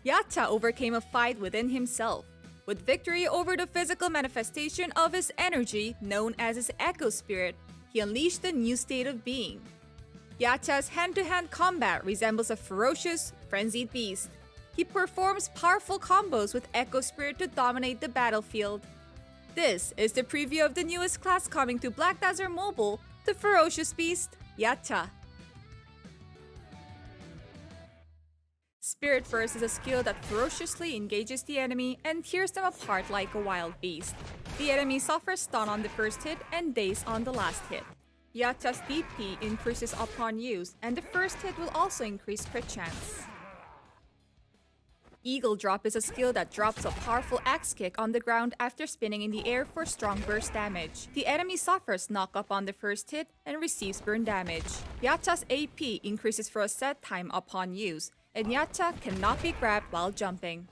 Yacha overcame a fight within himself. With victory over the physical manifestation of his energy, known as his Echo Spirit, he unleashed a new state of being. Yacha's hand-to-hand combat resembles a ferocious, frenzied beast. He performs powerful combos with Echo Spirit to dominate the battlefield. This is the preview of the newest class coming to Black Desert Mobile, the ferocious beast, Yacha. Spirit Burst is a skill that ferociously engages the enemy and tears them apart like a wild beast. The enemy suffers stun on the first hit and daze on the last hit. Yacha's DP increases upon use, and the first hit will also increase crit chance. Eagle Drop is a skill that drops a powerful axe kick on the ground after spinning in the air for strong burst damage. The enemy suffers knock-up on the first hit and receives burn damage. Yacha's AP increases for a set time upon use, and Yacha cannot be grabbed while jumping.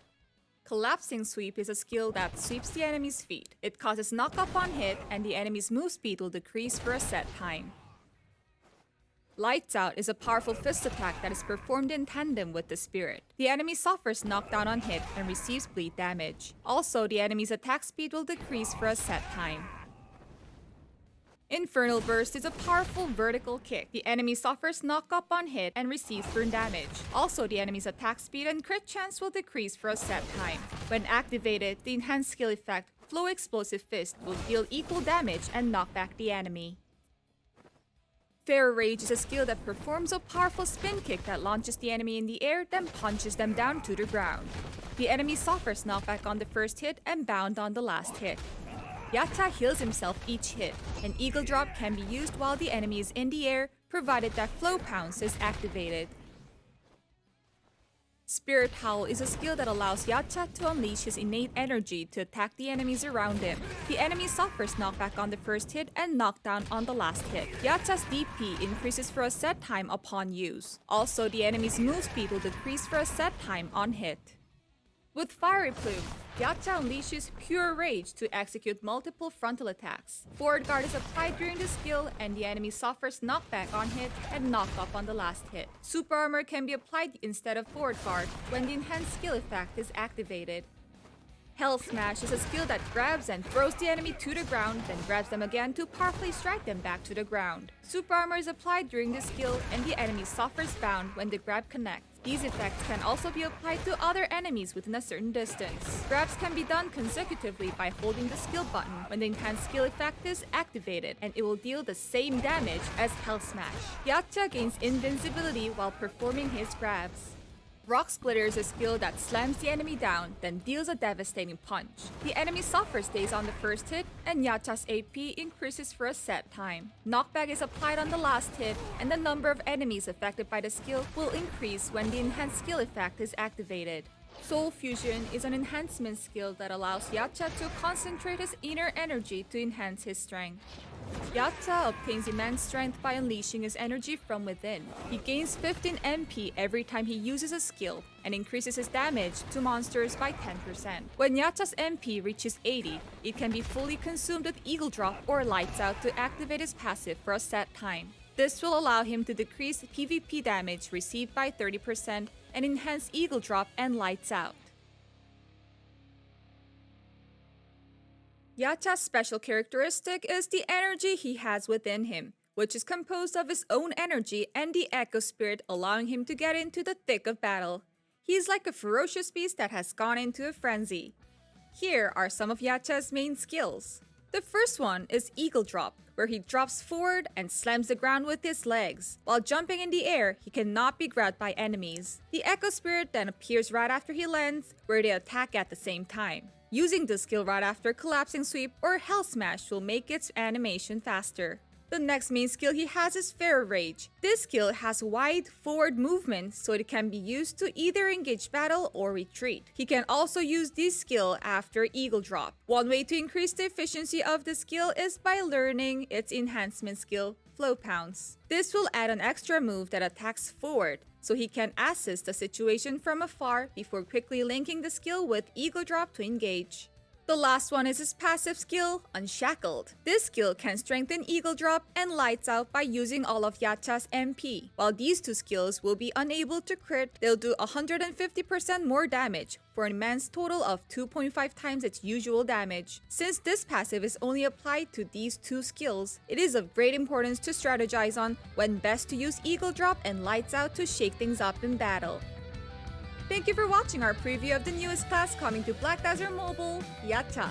Collapsing Sweep is a skill that sweeps the enemy's feet. It causes knock-up on hit, and the enemy's move speed will decrease for a set time. Lights Out is a powerful fist attack that is performed in tandem with the spirit. The enemy suffers knockdown on hit and receives bleed damage. Also, the enemy's attack speed will decrease for a set time. Infernal Burst is a powerful vertical kick. The enemy suffers knock-up on hit and receives burn damage. Also, the enemy's attack speed and crit chance will decrease for a set time. When activated, the enhanced skill effect, Flow Explosive Fist, will deal equal damage and knock back the enemy. Fair Rage is a skill that performs a powerful spin kick that launches the enemy in the air, then punches them down to the ground. The enemy suffers knockback on the first hit and bound on the last hit. Yacha heals himself each hit. An Eagle Drop can be used while the enemy is in the air, provided that Flow Pounce is activated. Spirit Howl is a skill that allows Yacha to unleash his innate energy to attack the enemies around him. The enemy suffers knockback on the first hit and knockdown on the last hit. Yacha's DP increases for a set time upon use. Also, the enemy's move speed will decrease for a set time on hit. With Fiery Plume, Yacha unleashes Pure Rage to execute multiple frontal attacks. Forward Guard is applied during the skill, and the enemy suffers knockback on hit and knock-up on the last hit. Super Armor can be applied instead of Forward Guard when the enhanced skill effect is activated. Hell Smash is a skill that grabs and throws the enemy to the ground, then grabs them again to powerfully strike them back to the ground. Super Armor is applied during the skill, and the enemy suffers bound when the grab connects. These effects can also be applied to other enemies within a certain distance. Grabs can be done consecutively by holding the skill button when the enhanced skill effect is activated, and it will deal the same damage as Hell Smash. Yacha gains invincibility while performing his grabs. Rock Splitter is a skill that slams the enemy down, then deals a devastating punch. The enemy suffers daze on the first hit, and Yacha's AP increases for a set time. Knockback is applied on the last hit, and the number of enemies affected by the skill will increase when the enhanced skill effect is activated. Soul Fusion is an enhancement skill that allows Yacha to concentrate his inner energy to enhance his strength. Yacha obtains immense strength by unleashing his energy from within. He gains 15 MP every time he uses a skill, and increases his damage to monsters by 10%. When Yacha's MP reaches 80, it can be fully consumed with Eagle Drop or Lights Out to activate his passive for a set time. This will allow him to decrease PvP damage received by 30% and enhance Eagle Drop and Lights Out. Yacha's special characteristic is the energy he has within him, which is composed of his own energy and the Echo Spirit, allowing him to get into the thick of battle. He is like a ferocious beast that has gone into a frenzy. Here are some of Yacha's main skills. The first one is Eagle Drop, where he drops forward and slams the ground with his legs. While jumping in the air, he cannot be grabbed by enemies. The Echo Spirit then appears right after he lands, where they attack at the same time. Using the skill right after Collapsing Sweep or Hell Smash will make its animation faster. The next main skill he has is Fair Rage. This skill has wide forward movement, so it can be used to either engage battle or retreat. He can also use this skill after Eagle Drop. One way to increase the efficiency of the skill is by learning its enhancement skill, Flow Pounce. This will add an extra move that attacks forward, so he can assess the situation from afar before quickly linking the skill with Eagle Drop to engage. The last one is his passive skill, Unshackled. This skill can strengthen Eagle Drop and Lights Out by using all of Yacha's MP. While these two skills will be unable to crit, they'll do 150% more damage, for an immense total of 2.5 times its usual damage. Since this passive is only applied to these two skills, it is of great importance to strategize on when best to use Eagle Drop and Lights Out to shake things up in battle. Thank you for watching our preview of the newest class coming to Black Desert Mobile, Yacha.